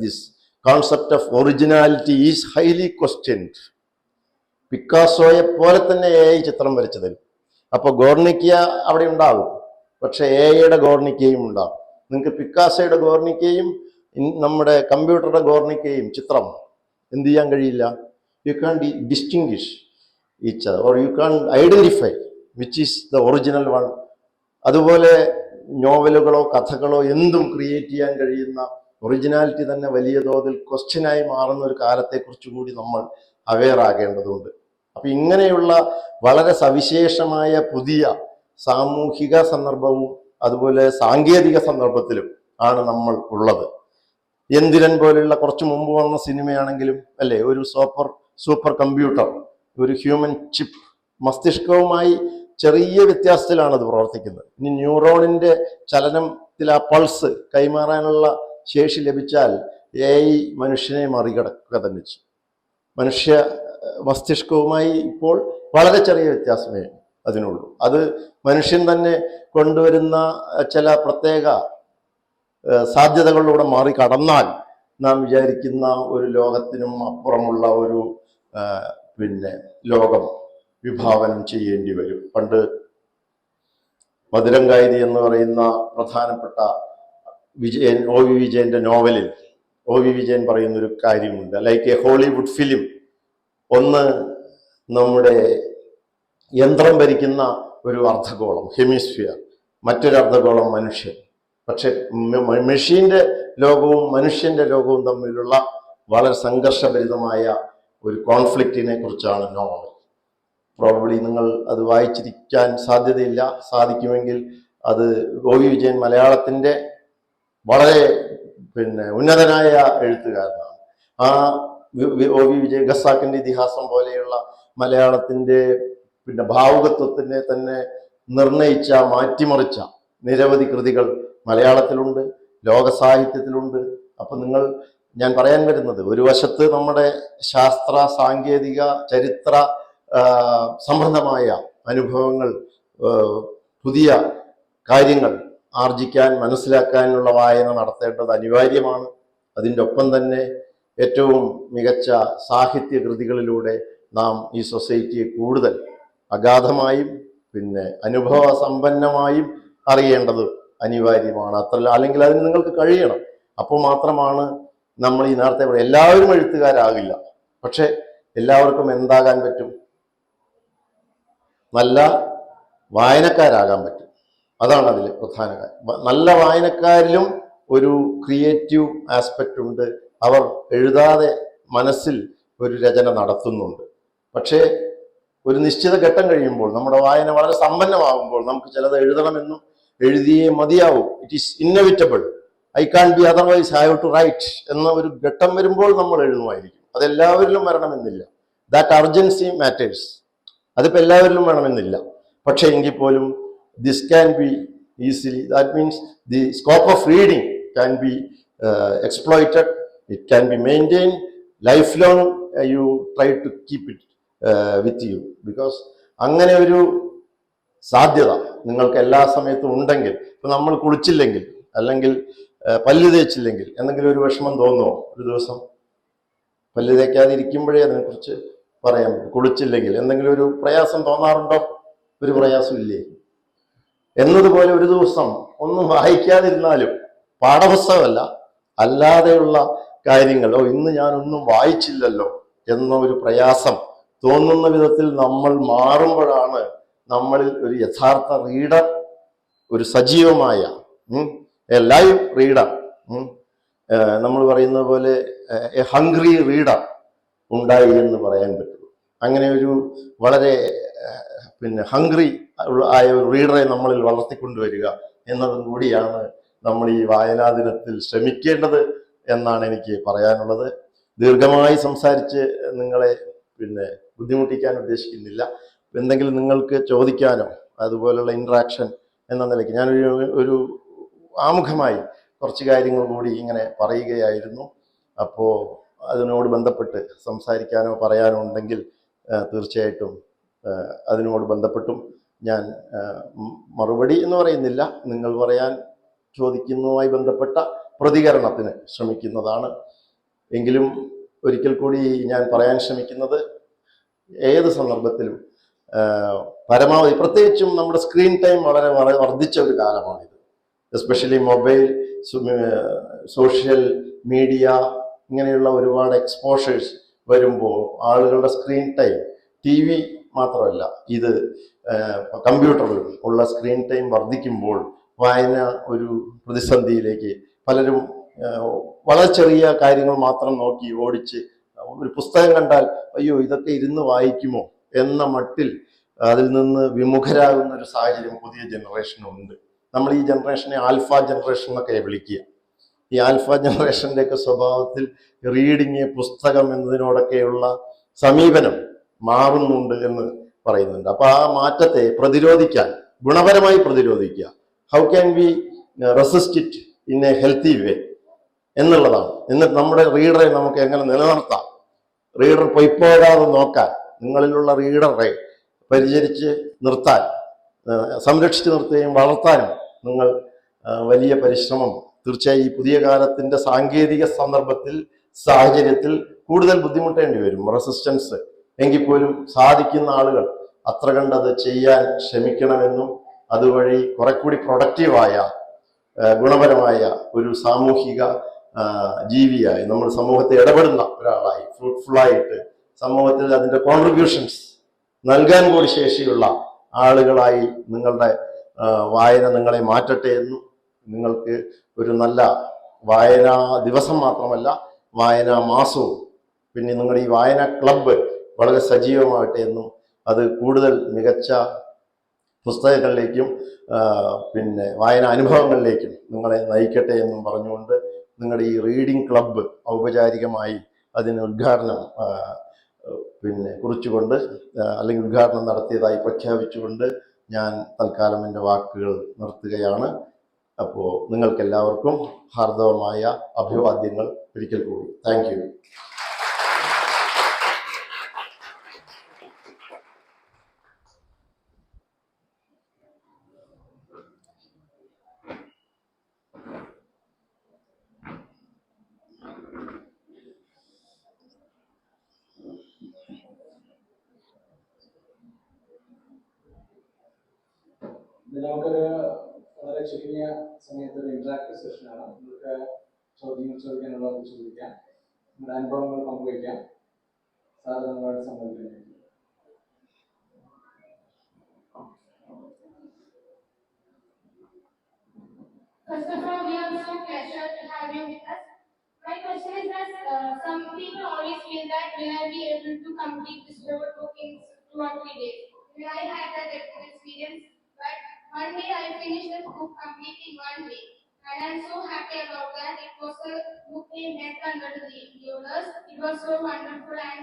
this concept of originality is highly questioned. പിക്കാസോയെ പോലെ തന്നെ AI ചിത്രം വരച്ചു തരും. അപ്പോൾ ഗോർണിക്ക അവിടെ ഉണ്ടാകും, പക്ഷെ AI-യുടെ ഗോർണിക്കയും ഉണ്ടാകും. നിങ്ങൾക്ക് പിക്കാസോയുടെ ഗോർണിക്കയും നമ്മുടെ കമ്പ്യൂട്ടറുടെ ഗോർണിക്കയും ചിത്രം എന്ത് ചെയ്യാൻ കഴിയില്ല. You can distinguish each other or you can identify which is the original one. അതുപോലെ നോവലുകളോ കഥകളോ എന്തും ക്രിയേറ്റ് ചെയ്യാൻ കഴിയുന്ന ഒറിജിനാലിറ്റി തന്നെ വലിയ തോതിൽ ക്വസ്റ്റ്യനായി മാറുന്ന ഒരു കാലത്തെക്കുറിച്ച് കൂടി നമ്മൾ അവെയർ ആകേണ്ടതുണ്ട്. അപ്പൊ ഇങ്ങനെയുള്ള വളരെ സവിശേഷമായ പുതിയ സാമൂഹിക സന്ദർഭവും അതുപോലെ സാങ്കേതിക സന്ദർഭത്തിലും ആണ് നമ്മൾ ഉള്ളത്. യന്ത്രൻ പോലുള്ള കുറച്ചു മുമ്പ് വന്ന സിനിമയാണെങ്കിലും അല്ലേ, ഒരു സൂപ്പർ കമ്പ്യൂട്ടർ, ഒരു ഹ്യൂമൻ ചിപ്പ്, മസ്തിഷ്കവുമായി ചെറിയ വ്യത്യാസത്തിലാണ് അത് പ്രവർത്തിക്കുന്നത്. ഇനി ന്യൂറോണിന്റെ ചലനത്തിൽ ആ പൾസ് കൈമാറാനുള്ള ശേഷി ലഭിച്ചാൽ AI മനുഷ്യനെ മറികടക്കുക തന്നെ ചെയ്യും. മനുഷ്യ മസ്തിഷ്കവുമായി ഇപ്പോൾ വളരെ ചെറിയ വ്യത്യാസമേ അതിനുള്ളൂ. അത് മനുഷ്യൻ തന്നെ കൊണ്ടുവരുന്ന ചില പ്രത്യേക സാധ്യതകളിലൂടെ കടന്നാൽ നാം വിചാരിക്കുന്ന ഒരു ലോകത്തിനും അപ്പുറമുള്ള ഒരു പിന്നെ ലോകം വിഭാവനം ചെയ്യേണ്ടി വരും. പണ്ട് മധുരംകായതി എന്ന് പറയുന്ന പ്രധാനപ്പെട്ട OV വിജയന്റെ നോവലിൽ OV വിജയൻ പറയുന്നൊരു കാര്യമുണ്ട്, ലൈക്ക് എ ഹോളിവുഡ് ഫിലിം. ഒന്ന് നമ്മുടെ യന്ത്രം ഭരിക്കുന്ന ഒരു അർദ്ധഗോളം ഹെമിസ്ഫിയർ, മറ്റൊരു അർദ്ധഗോളം മനുഷ്യൻ. പക്ഷെ മെഷീന്റെ ലോകവും മനുഷ്യന്റെ ലോകവും തമ്മിലുള്ള വളരെ സംഘർഷഭരിതമായ ഒരു കോൺഫ്ലിക്റ്റിനെ കുറിച്ചാണ് നോവൽ. പ്രോബബ്ലി നിങ്ങൾ അത് വായിച്ചിരിക്കാൻ സാധ്യതയില്ല. സാധിക്കുമെങ്കിൽ അത് OV വിജയൻ മലയാളത്തിന്റെ വളരെ ഉന്നതനായ എഴുത്തുകാരനാണ്. ആ ഒ.വി. വിജയ് ഖസാക്കിന്റെ ഇതിഹാസം പോലെയുള്ള മലയാളത്തിന്റെ പിന്നെ ഭാവുകത്വത്തിനെ തന്നെ നിർണയിച്ച, മാറ്റിമറിച്ച നിരവധി കൃതികൾ മലയാളത്തിലുണ്ട്, ലോക സാഹിത്യത്തിലുണ്ട്. അപ്പൊ ഞാൻ പറയാൻ വരുന്നത്, ഒരു വശത്ത് നമ്മുടെ ശാസ്ത്ര സാങ്കേതിക ചരിത്ര സംബന്ധമായ അനുഭവങ്ങൾ, പുതിയ കാര്യങ്ങൾ ആർജിക്കാൻ, മനസ്സിലാക്കാനുള്ള വായന നടത്തേണ്ടത് അനിവാര്യമാണ്. അതിൻ്റെ ഒപ്പം തന്നെ ഏറ്റവും മികച്ച സാഹിത്യ കൃതികളിലൂടെ നാം ഈ സൊസൈറ്റിയെ കൂടുതൽ അഗാധമായും പിന്നെ അനുഭവ സമ്പന്നമായും അറിയേണ്ടത് അനിവാര്യമാണ്. അല്ലെങ്കിൽ അതിന് നിങ്ങൾക്ക് കഴിയണം. അപ്പോൾ മാത്രമാണ് നമ്മൾ ഈ നേരത്തെ എല്ലാവരും എഴുത്തുകാരാകില്ല, പക്ഷെ എല്ലാവർക്കും എന്താകാൻ പറ്റും? നല്ല വായനക്കാരാകാൻ പറ്റും. അതാണ് അതിൽ പ്രധാന കാര്യം. നല്ല വായനക്കാരിലും ഒരു ക്രിയേറ്റീവ് ആസ്പെക്റ്റ് ഉണ്ട്. അവർ എഴുതാതെ മനസ്സിൽ ഒരു രചന നടത്തുന്നുണ്ട്. പക്ഷേ ഒരു നിശ്ചിത ഘട്ടം കഴിയുമ്പോൾ, നമ്മുടെ വായന വളരെ സമ്പന്നമാകുമ്പോൾ, നമുക്ക് ചിലത് എഴുതണമെന്നും എഴുതിയേ മതിയാവും, it is inevitable, I can be otherwise, I have to write എന്ന ഒരു ഘട്ടം വരുമ്പോൾ നമ്മൾ എഴുതുമായിരിക്കും. അതെല്ലാവരിലും വരണമെന്നില്ല. That urgency matters. അതിപ്പോൾ എല്ലാവരിലും വേണമെന്നില്ല. പക്ഷെ എങ്കിൽ പോലും this can be easily, that means the scope of reading can be exploited, it can be maintain life long. You try to keep it with you, because അങ്ങനെ ഒരു സാധ്യത നിങ്ങൾക്ക് എല്ലാ സമയത്തും ഉണ്ടെങ്കിൽ, ഇപ്പൊ നമ്മൾ കുളിച്ചില്ലെങ്കിൽ അല്ലെങ്കിൽ പല്ല് തേച്ചില്ലെങ്കിൽ എന്തെങ്കിലും ഒരു വിഷമം തോന്നുമോ? ഒരു ദിവസം പല്ല് തേക്കാതിരിക്കുമ്പോഴേ അതിനെക്കുറിച്ച് പറയാൻ പറ്റും. കുളിച്ചില്ലെങ്കിൽ എന്തെങ്കിലും ഒരു പ്രയാസം തോന്നാറുണ്ടോ? ഒരു പ്രയാസം ഇല്ലേ? എന്നതുപോലെ ഒരു ദിവസം ഒന്നും വായിക്കാതിരുന്നാലും, പാഠപുസ്തകമല്ല അല്ലാതെയുള്ള കാര്യങ്ങൾ, ഇന്ന് ഞാനൊന്നും വായിച്ചില്ലല്ലോ എന്ന ഒരു പ്രയാസം തോന്നുന്ന വിധത്തിൽ നമ്മൾ മാറുമ്പോഴാണ് നമ്മളിൽ ഒരു യഥാർത്ഥ റീഡർ, ഒരു സജീവമായ എ ലൈവ് റീഡർ, നമ്മൾ പറയുന്ന പോലെ എ ഹംഗ്രി റീഡർ ഉണ്ടായി എന്ന് പറയാൻ പറ്റുള്ളൂ. അങ്ങനെ ഒരു വളരെ ഹംഗ്രി ആയ ഒരു റീഡറെ നമ്മളിൽ വളർത്തിക്കൊണ്ടുവരിക എന്നതും കൂടിയാണ് നമ്മൾ ഈ വായനാ ദിനത്തിൽ ശ്രമിക്കേണ്ടത് എന്നാണ് എനിക്ക് പറയാനുള്ളത്. ദീർഘമായി സംസാരിച്ച് നിങ്ങളെ ബുദ്ധിമുട്ടിക്കാൻ ഉദ്ദേശിക്കുന്നില്ല. എന്തെങ്കിലും നിങ്ങൾക്ക് ചോദിക്കാനോ അതുപോലുള്ള ഇൻട്രാക്ഷൻ എന്ന നിലയ്ക്ക് ഞാനൊരു ആമുഖമായി കുറച്ച് കാര്യങ്ങൾ കൂടി ഇങ്ങനെ പറയുകയായിരുന്നു. അപ്പോൾ അതിനോട് ബന്ധപ്പെട്ട് സംസാരിക്കാനോ പറയാനോ ഉണ്ടെങ്കിൽ തീർച്ചയായിട്ടും അതിനോട് ബന്ധപ്പെട്ടും ഞാൻ മറുപടി എന്ന് പറയുന്നില്ല, നിങ്ങൾ പറയാൻ ചോദിക്കുന്നതുമായി ബന്ധപ്പെട്ട പ്രതികരണത്തിന് ശ്രമിക്കുന്നതാണ്. എങ്കിലും ഒരിക്കൽ കൂടി ഞാൻ പറയാൻ ശ്രമിക്കുന്നത്, ഏത് സന്ദർഭത്തിലും പരമാവധി, പ്രത്യേകിച്ചും നമ്മുടെ സ്ക്രീൻ ടൈം വളരെ വർദ്ധിച്ച ഒരു കാലമാണിത്. എസ്പെഷ്യലി മൊബൈൽ, സോഷ്യൽ മീഡിയ, ഇങ്ങനെയുള്ള ഒരുപാട് എക്സ്പോഷേഴ്സ് വരുമ്പോൾ ആളുകളുടെ സ്ക്രീൻ ടൈം, ടി വി മാത്രമല്ല, ഇത് കമ്പ്യൂട്ടറിൽ ഉള്ള സ്ക്രീൻ ടൈം വർദ്ധിക്കുമ്പോൾ വായന ഒരു പ്രതിസന്ധിയിലേക്ക്, പലരും വളരെ ചെറിയ കാര്യങ്ങൾ മാത്രം നോക്കി ഓടിച്ച്, ഒരു പുസ്തകം കണ്ടാൽ അയ്യോ ഇതൊക്കെ ഇരുന്ന് വായിക്കുമോ എന്ന മട്ടിൽ അതിൽ നിന്ന് വിമുഖരാകുന്ന ഒരു സാഹചര്യം പുതിയ ജനറേഷനുണ്ട്. നമ്മൾ ഈ ജനറേഷനെ ആൽഫ ജനറേഷൻ എന്നൊക്കെ വിളിക്കുക. ഈ ആൽഫ ജനറേഷൻ്റെയൊക്കെ സ്വഭാവത്തിൽ റീഡിങ്, പുസ്തകം എന്നതിനോടൊക്കെയുള്ള സമീപനം മാറുന്നുണ്ട് എന്ന് പറയുന്നുണ്ട്. അപ്പൊ ആ മാറ്റത്തെ പ്രതിരോധിക്കാൻ, ഗുണപരമായി പ്രതിരോധിക്കുക, how can we resist it in a healthy way എന്നുള്ളതാണ്. എന്നിട്ട് നമ്മുടെ റീഡറെ നമുക്ക് എങ്ങനെ നിലനിർത്താം, റീഡർ പൊയ്പോകാതെ നോക്കാൻ, നിങ്ങളിലുള്ള റീഡറെ പരിചരിച്ച് നിർത്താൻ, സംരക്ഷിച്ചു നിർത്തുകയും വളർത്താനും നിങ്ങൾ വലിയ പരിശ്രമം തീർച്ചയായും ഈ പുതിയ കാലത്തിന്റെ സാങ്കേതിക സാഹചര്യത്തിൽ കൂടുതൽ ബുദ്ധിമുട്ടേണ്ടി വരും, റെസിസ്റ്റൻസ്. എങ്കിൽ പോലും സാധിക്കുന്ന ആളുകൾ അത്ര കണ്ടത് ചെയ്യാൻ ശ്രമിക്കണമെന്നും അതുവഴി കുറെ കൂടി പ്രൊഡക്റ്റീവായ, ഗുണപരമായ ഒരു സാമൂഹിക ജീവിയായി, നമ്മൾ സമൂഹത്തെ ഇടപെടുന്ന ഒരാളായി, ഫ്രൂട്ട്ഫുള്ളായിട്ട് സമൂഹത്തിൽ അതിൻ്റെ കോൺട്രിബ്യൂഷൻസ് നൽകാൻ കൂടി ശേഷിയുള്ള ആളുകളായി നിങ്ങളുടെ വായന നിങ്ങളെ മാറ്റട്ടെ എന്നും, നിങ്ങൾക്ക് ഒരു നല്ല വായനാ ദിവസം മാത്രമല്ല വായനാ മാസവും, പിന്നെ നിങ്ങളുടെ ഈ വായനാ ക്ലബ്ബ് വളരെ സജീവമാകട്ടെ എന്നും, അത് കൂടുതൽ മികച്ച പുസ്തകങ്ങളിലേക്കും വായനാ അനുഭവങ്ങളിലേക്കും നിങ്ങളെ നയിക്കട്ടെ എന്നും പറഞ്ഞുകൊണ്ട് നിങ്ങളുടെ ഈ റീഡിംഗ് ക്ലബ്ബ് ഔപചാരികമായി അതിന് ഉദ്ഘാടനം കുറിച്ചുകൊണ്ട് അല്ലെങ്കിൽ ഉദ്ഘാടനം നടത്തിയതായി പ്രഖ്യാപിച്ചുകൊണ്ട് ഞാൻ തൽക്കാലം എൻ്റെ വാക്കുകൾ നിർത്തുകയാണ്. അപ്പോൾ നിങ്ങൾക്കെല്ലാവർക്കും ഹാർദവമായ അഭിവാദ്യങ്ങൾ ഒരിക്കൽ കൂടി. Thank you. നമുക്കൊരു വളരെ ചുരുങ്ങിയ സമയത്ത് ഒരു ഇന്ററാക്റ്റീവ് സെഷനാണ്. നിങ്ങൾക്ക് ചോദ്യങ്ങൾ ചോദിക്കാനുള്ളവർക്ക് ചോദിക്കാം, നമ്മുടെ അനുഭവങ്ങൾ പങ്കുവയ്ക്കാം. സാധാരണമായിട്ട് സംബന്ധിക്കുന്നത് First of all, we are so pleasure to have you with us. My question is that some people always feel that will I be able to complete this robot book in 2 or 3 days? Well, I had that experience, but one day I finished the book completely in 1 day, and I'm so happy about that. It was a book named Death Under the Leaders. It was so wonderful, and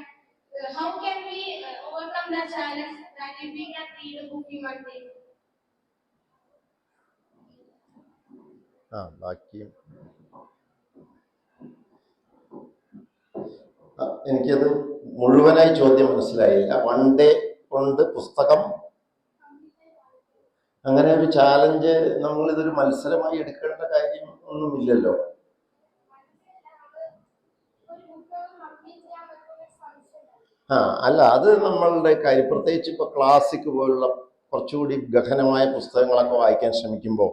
how can we overcome that challenge that if we can read a book in 1 day? ബാക്കി എനിക്കത് മുഴുവനായി ചോദ്യം മനസ്സിലായില്ല. 1 day കൊണ്ട് പുസ്തകം, അങ്ങനെ ഒരു challenge നമ്മളിതൊരു മത്സരമായി എടുക്കേണ്ട കാര്യം ഒന്നുമില്ലല്ലോ. അല്ല, അത് നമ്മളുടെ കാര്യം. പ്രത്യേകിച്ച് ഇപ്പോൾ ക്ലാസിക് പോലുള്ള കുറച്ചുകൂടി ഗഹനമായ പുസ്തകങ്ങളൊക്കെ വായിക്കാൻ ശ്രമിക്കുമ്പോൾ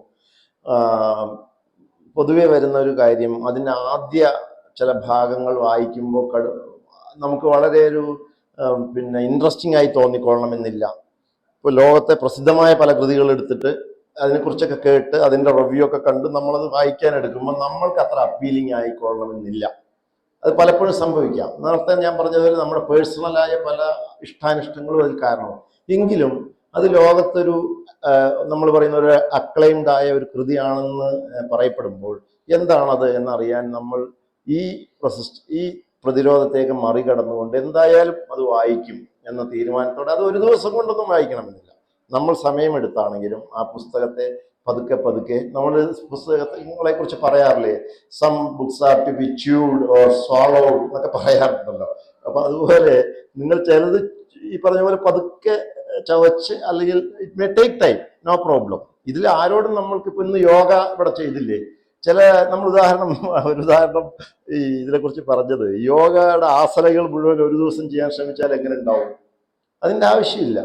പൊതുവെ വരുന്ന ഒരു കാര്യം, അതിൻ്റെ ആദ്യ ചില ഭാഗങ്ങൾ വായിക്കുമ്പോൾ നമുക്ക് വളരെ ഒരു ഇൻട്രസ്റ്റിംഗ് ആയി തോന്നിക്കൊള്ളണമെന്നില്ല. ഇപ്പോൾ ലോകത്തെ പ്രസിദ്ധമായ പല കൃതികൾ എടുത്തിട്ട് അതിനെക്കുറിച്ചൊക്കെ കേട്ട് അതിൻ്റെ റിവ്യൂ ഒക്കെ കണ്ട് നമ്മളത് വായിക്കാൻ എടുക്കുമ്പോൾ നമ്മൾക്ക് അത്ര അപ്പീലിംഗ് ആയിക്കൊള്ളണമെന്നില്ല. അത് പലപ്പോഴും സംഭവിക്കാം. നേരത്തെ ഞാൻ പറഞ്ഞതുപോലെ നമ്മുടെ പേഴ്സണലായ പല ഇഷ്ടാനിഷ്ടങ്ങളും അതിൽ കാരണമാണ്. എങ്കിലും അത് ലോകത്തൊരു നമ്മൾ പറയുന്ന ഒരു അക്ലൈംഡ് ആയ ഒരു കൃതിയാണെന്ന് പറയപ്പെടുമ്പോൾ എന്താണത് എന്നറിയാൻ നമ്മൾ ഈ പ്രതിരോധത്തേക്ക് മറികടന്നുകൊണ്ട് എന്തായാലും അത് വായിക്കും എന്ന തീരുമാനത്തോടെ, അത് ഒരു ദിവസം കൊണ്ടൊന്നും വായിക്കണമെന്നില്ല. നമ്മൾ സമയമെടുത്താണെങ്കിലും ആ പുസ്തകത്തെ പതുക്കെ നമ്മൾ പുസ്തകങ്ങളെ കുറിച്ച് പറയാറില്ലേ, some books are to be chewed or swallowed എന്നൊക്കെ പറയാറുണ്ടല്ലോ. അപ്പൊ അതുപോലെ നിങ്ങൾ ചിലത് ഈ പറഞ്ഞ പോലെ പതുക്കെ ചവച്ച്, അല്ലെങ്കിൽ it may take time, no problem. ഇതിൽ ആരോടും നമ്മൾക്ക് ഇപ്പൊ ഇന്ന് യോഗ ഇവിടെ ചെയ്തില്ലേ, നമ്മൾ ഒരു ഉദാഹരണം ഈ ഇതിനെക്കുറിച്ച് പറഞ്ഞത്, യോഗയുടെ ആസനകൾ മുഴുവൻ ഒരു ദിവസം ചെയ്യാൻ ശ്രമിച്ചാൽ എങ്ങനെ ഉണ്ടാവും? അതിൻ്റെ ആവശ്യമില്ല.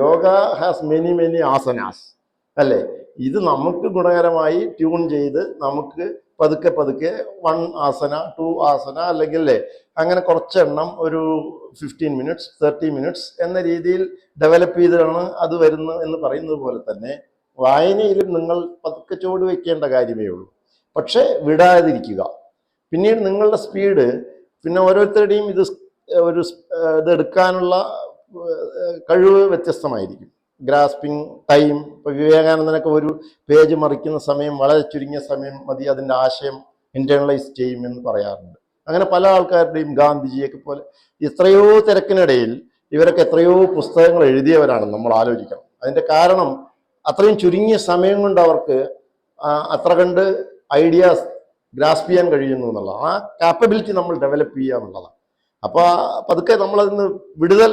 യോഗ ഹാസ് മെനി ആസനാസ് അല്ലേ? ഇത് നമുക്ക് ഗുണകരമായി ട്യൂൺ ചെയ്ത് നമുക്ക് പതുക്കെ 1 ആസന 2 ആസന അല്ലെങ്കിൽ അങ്ങനെ കുറച്ചെണ്ണം ഒരു 15 മിനിറ്റ്സ് 30 മിനിറ്റ്സ് എന്ന രീതിയിൽ ഡെവലപ്പ് ചെയ്താണ് അത് വരുന്നത് എന്ന് പറയുന്നത് പോലെ തന്നെ വായനയിലും നിങ്ങൾ പതുക്കെ ചുവട് വയ്ക്കേണ്ട കാര്യമേ ഉള്ളൂ. പക്ഷെ വിടാതിരിക്കുക. പിന്നീട് നിങ്ങളുടെ സ്പീഡ്, പിന്നെ ഓരോരുത്തരുടെയും ഇതെടുക്കാനുള്ള കഴിവ് വ്യത്യസ്തമായിരിക്കും. ഗ്രാസ്പിംഗ് ടൈം, ഇപ്പോൾ വിവേകാനന്ദനൊക്കെ ഒരു പേജ് മറിക്കുന്ന സമയം വളരെ ചുരുങ്ങിയ സമയം മതി അതിൻ്റെ ആശയം ഇന്റേണലൈസ് ചെയ്യുമെന്ന് പറയാറുണ്ട്. അങ്ങനെ പല ആൾക്കാരുടെയും, ഗാന്ധിജിയൊക്കെ പോലെ എത്രയോ തിരക്കിനിടയിൽ ഇവരൊക്കെ എത്രയോ പുസ്തകങ്ങൾ എഴുതിയവരാണ് നമ്മൾ ആലോചിക്കണം. അതിൻ്റെ കാരണം അത്രയും ചുരുങ്ങിയ സമയം കൊണ്ട് അവർക്ക് അത്ര കണ്ട് ഐഡിയാസ് ഗ്രാസ്പ് ചെയ്യാൻ കഴിയുന്നു എന്നുള്ള ആ കാപ്പബിലിറ്റി നമ്മൾ ഡെവലപ്പ് ചെയ്യുക എന്നുള്ളതാണ്. അപ്പോൾ പതുക്കെ നമ്മളതിന് വിടുതൽ,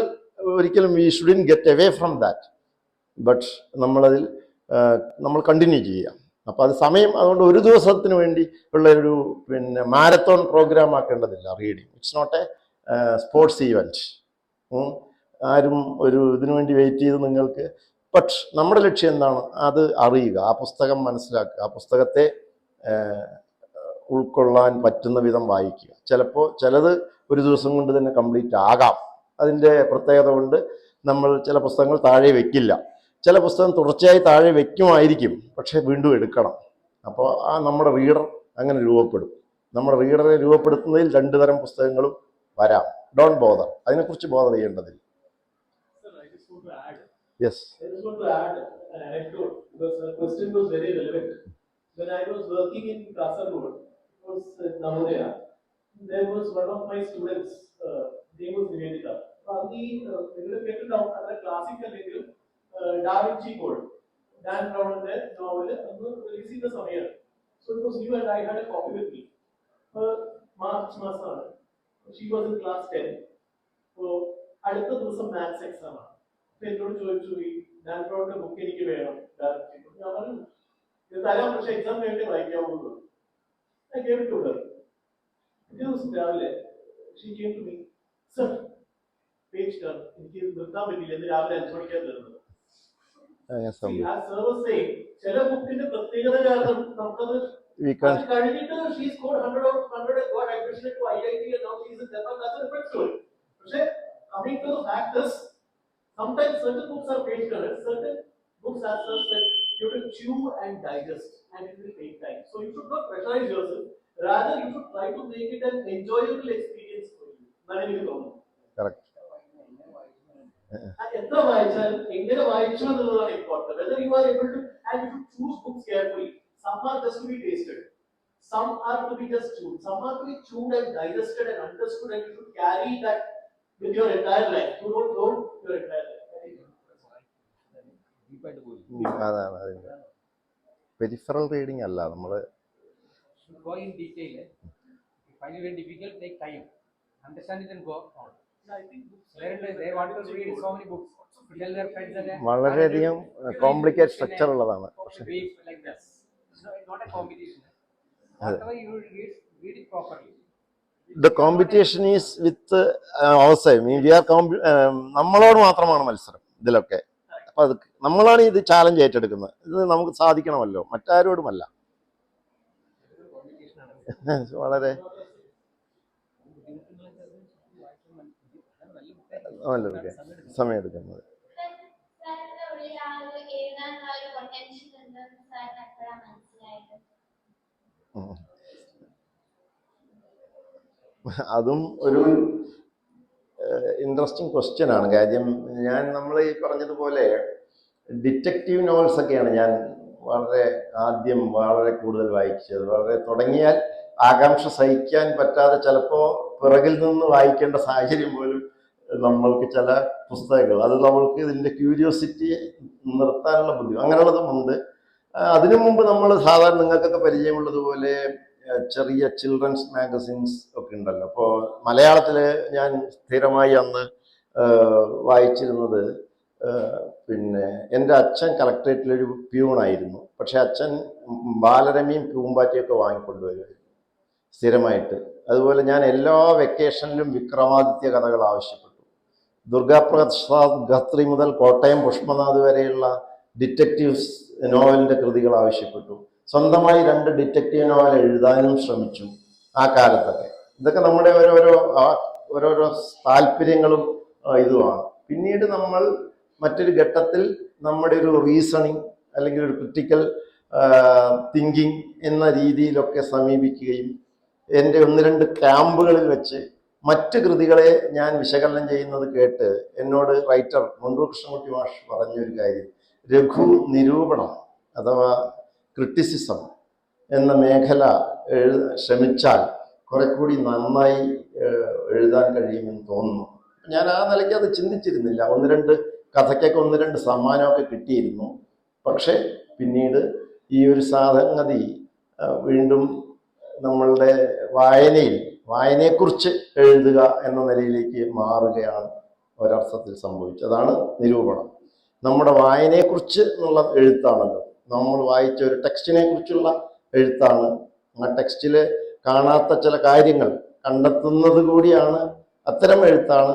ഒരിക്കലും we shouldn't get away from that, but നമ്മൾ കണ്ടിന്യൂ ചെയ്യുക. അപ്പോൾ അത് സമയം, അതുകൊണ്ട് ഒരു ദിവസത്തിന് വേണ്ടി ഉള്ള ഒരു മാരത്തോൺ പ്രോഗ്രാം ആക്കേണ്ടതില്ല reading. It's not a sports event. ആരും ഒരു ഇതിനു വേണ്ടി വെയിറ്റ് ചെയ്ത് നിങ്ങൾക്ക്, ബട്ട് നമ്മുടെ ലക്ഷ്യം എന്താണ്? അത് അറിയുക, ആ പുസ്തകം മനസ്സിലാക്കുക, ആ പുസ്തകത്തെ ഉൾക്കൊള്ളാൻ പറ്റുന്ന വിധം വായിക്കുക. ചിലത് ഒരു ദിവസം കൊണ്ട് തന്നെ കംപ്ലീറ്റ് ആകാം. അതിൻ്റെ പ്രത്യേകത കൊണ്ട് നമ്മൾ ചില പുസ്തകങ്ങൾ താഴെ വെക്കില്ല. ചില പുസ്തകം തുടർച്ചയായി താഴെ വെക്കുമായിരിക്കും, പക്ഷെ വീണ്ടും എടുക്കണം. അപ്പോൾ നമ്മുടെ റീഡർ അങ്ങനെ രൂപപ്പെടും. നമ്മുടെ റീഡറെ രൂപപ്പെടുത്തുന്നതിൽ 2 തരം പുസ്തകങ്ങളും വരാം. ഡോണ്ട് ബോദർ, അതിനെക്കുറിച്ച് ബോധർ ചെയ്യേണ്ടതില്ല. Yes. I just want to add an anecdote because the question was very relevant. When I was working in Kasaragod, it was Navodaya. there was one of my students, name was Nivedita. നിങ്ങൾ കേട്ടിട്ടുണ്ടാവും അതിന്റെ classic അല്ലെങ്കിൽ Da Vinci code Dan ബ്രൗണിന്റെ novel അന്ന് release ചെയ്ത സമയമാണ്. So it was new and I had a copy with me. March മാസമാണ്. She was in class 10. അപ്പോൾ അടുത്ത ദിവസം മാത്സ് എക്സാം ആണ്. അപ്പൊ എന്നോട് ചോദിച്ചു ഈ ഡാൻ ബ്രൗണിന്റെ ബുക്ക് എനിക്ക് വേണം. ഞാൻ പറഞ്ഞു ഇത് തരാം, പക്ഷെ എക്സാം കഴിഞ്ഞിട്ട് വായിക്കാവുള്ളൂ. I gave it to her. പിറ്റേ ദിവസം രാവിലെ she came to me, sir, page turn. എനിക്ക് നിർത്താൻ പറ്റില്ല, ഇന്ന് രാവിലെ 5 മണിക്കാണ് തരുന്നത്. As sir was saying, ചില ബുക്കിന്റെ പ്രത്യേകത കാരണം നമുക്കത് കഴിഞ്ഞിട്ട് she scored 100 out of 100 and got admission to IIT and now she is in Japan. That's a different story. പക്ഷേ coming to the fact is, sometimes certain books are page turners, certain books as sir said, you have to chew and digest and it will take time. So you should not pressurize yourself. Rather, you should try to make it an enjoyable experience for you. എന്നാണ് എനിക്ക് തോന്നുന്നത്. Correct. എത്ര വായിച്ചാലും എങ്ങനെ വായിച്ചു എന്നുള്ളതാണ് important. Whether you are able to, and you should choose books carefully. Some are just to be tasted. Some are to be just chewed. Some are to be chewed and digested and understood, and you should carry that with your entire life. You don't know your entire life. അതാണ് അതിൻ്റെ peripheral reading അല്ല നമ്മൾ go in detail. If you find it very difficult, take time. Understand it and go on. I think books They want to read so many books. Tell their friends that വളരെയധികം complicate structure ഉള്ളതാണ്. like this. It's not a competition. Whatever you read it properly. The competition is with അവസരം. We R നമ്മളോട് മാത്രമാണ് മത്സരം ഇതിലൊക്കെ. അപ്പൊ അത് നമ്മളാണ് ഇത് ചാലഞ്ച് ഏറ്റെടുക്കുന്നത്. ഇത് നമുക്ക് സാധിക്കണമല്ലോ, മറ്റാരോടുമല്ല. വളരെ നല്ലതൊക്കെ സമയമെടുക്കുന്നത്. അതും ഒരു ഇൻട്രസ്റ്റിംഗ് ക്വസ്റ്റ്യൻ ആണ്. കാര്യം നമ്മൾ ഈ പറഞ്ഞതുപോലെ ഡിറ്റക്റ്റീവ് നോവൽസ് ഒക്കെയാണ് ഞാൻ ആദ്യം വളരെ കൂടുതൽ വായിച്ചത്. വളരെ തുടങ്ങിയാൽ ആകാംക്ഷ സഹിക്കാൻ പറ്റാതെ ചിലപ്പോൾ പിറകിൽ നിന്ന് വായിക്കേണ്ട സാഹചര്യം പോലും നമ്മൾക്ക് ചില പുസ്തകങ്ങൾ, അത് നമ്മൾക്ക് ഇതിൻ്റെ ക്യൂരിയോസിറ്റി നിർത്താനുള്ള ബുദ്ധിമുട്ട് അങ്ങനെയുള്ളതുമുണ്ട്. അതിനു മുമ്പ് നമ്മൾ സാധാരണ നിങ്ങൾക്കൊക്കെ പരിചയമുള്ളതുപോലെ ചെറിയ ചിൽഡ്രൻസ് മാഗസിൻസ് ഒക്കെ ഉണ്ടല്ലോ. അപ്പോൾ മലയാളത്തിൽ ഞാൻ സ്ഥിരമായി അന്ന് വായിച്ചിരുന്നത്, പിന്നെ എൻ്റെ അച്ഛൻ കളക്ടറേറ്റിലൊരു പ്യൂണായിരുന്നു. പക്ഷെ അച്ഛൻ ബാലരമയും പൂമ്പാറ്റയൊക്കെ വാങ്ങിക്കൊണ്ടുവരുമായിരുന്നു സ്ഥിരമായിട്ട്. അതുപോലെ ഞാൻ എല്ലാ വെക്കേഷനിലും വിക്രമാദിത്യ കഥകൾ ആവശ്യപ്പെട്ടു. ദുർഗാപ്രസാദ് ഖത്രി മുതൽ കോട്ടയം പുഷ്പനാഥ് വരെയുള്ള ഡിറ്റക്റ്റീവ്സ് നോവലിൻ്റെ കൃതികൾ ആവശ്യപ്പെട്ടു. സ്വന്തമായി 2 ഡിറ്റക്റ്റീവ് നോവൽ എഴുതാനും ശ്രമിച്ചു ആ കാലത്തൊക്കെ. ഇതൊക്കെ നമ്മുടെ ഓരോരോ താല്പര്യങ്ങളും ഇതുമാണ്. പിന്നീട് നമ്മൾ മറ്റൊരു ഘട്ടത്തിൽ നമ്മുടെ ഒരു റീസണിങ് അല്ലെങ്കിൽ ഒരു ക്രിട്ടിക്കൽ തിങ്കിങ് എന്ന രീതിയിലൊക്കെ സമീപിക്കുകയും എൻ്റെ 1-2 ക്യാമ്പുകളിൽ വെച്ച് മറ്റ് കൃതികളെ ഞാൻ വിശകലനം ചെയ്യുന്നത് കേട്ട് എന്നോട് റൈറ്റർ മുണ്ടൂർ കൃഷ്ണൻകുട്ടി മാഷ് പറഞ്ഞൊരു കാര്യം, രഘു നിരൂപണം അഥവാ ക്രിട്ടിസിസം എന്ന മേഖല ശ്രമിച്ചാൽ കുറെ കൂടി നന്നായി എഴുതാൻ കഴിയുമെന്ന് തോന്നുന്നു. ഞാൻ ആ നിലയ്ക്ക് അത് ചിന്തിച്ചിരുന്നില്ല. 1-2 കഥയ്ക്കൊക്കെ 1-2 സമ്മാനമൊക്കെ കിട്ടിയിരുന്നു. പക്ഷെ പിന്നീട് ഈ ഒരു സാധനഗതി വീണ്ടും നമ്മളുടെ വായനയെക്കുറിച്ച് എഴുതുക എന്ന നിലയിലേക്ക് മാറുകയാണ് ഒരർത്ഥത്തിൽ സംഭവിച്ചത്. അതാണ് നിരൂപണം. നമ്മുടെ വായനയെക്കുറിച്ച് എന്നുള്ള എഴുത്താണല്ലോ. നമ്മൾ വായിച്ച ഒരു ടെക്സ്റ്റിനെ കുറിച്ചുള്ള എഴുത്താണ്. ആ ടെക്സ്റ്റിൽ കാണാത്ത ചില കാര്യങ്ങൾ കണ്ടെത്തുന്നത് കൂടിയാണ്, അത്തരം എഴുത്താണ്